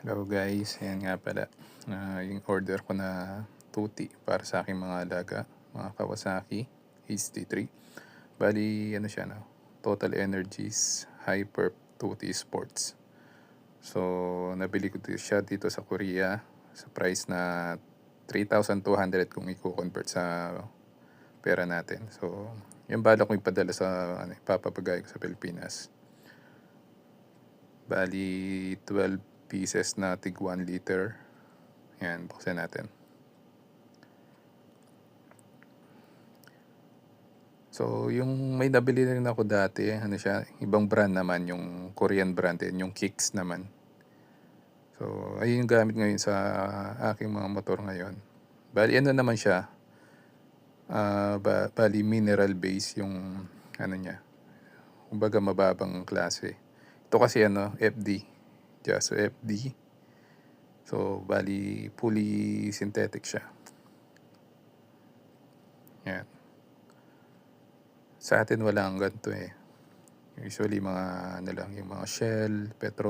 Hello guys, ayan nga pala. Yung order ko na tuti para sa aking mga alaga, mga Kawasaki HD3. Bali, ano siya, no? Total Energies Hyper Tuti Sports. So, nabili ko siya dito sa Korea sa price na 3,200 kung i-convert sa pera natin. So, yung bala ko ipadala sa papapagay ko sa Pilipinas. Bali, 12 pieces na tig 1 liter. Yan, buksan natin. So, yung may nabili rin ako dati, ano siya, ibang brand naman, yung Korean brand din, yung Kicks naman. So, ayun yung gamit ngayon sa aking mga motor ngayon. Bali, ano naman siya, bali mineral base yung ano niya. Kumbaga mababang klase. Ito kasi ano, FD. Just FD. So, bali fully synthetic siya. Yan. Sa atin wala ang ganito eh. Usually mga ano lang, yung mga Shell, Petro.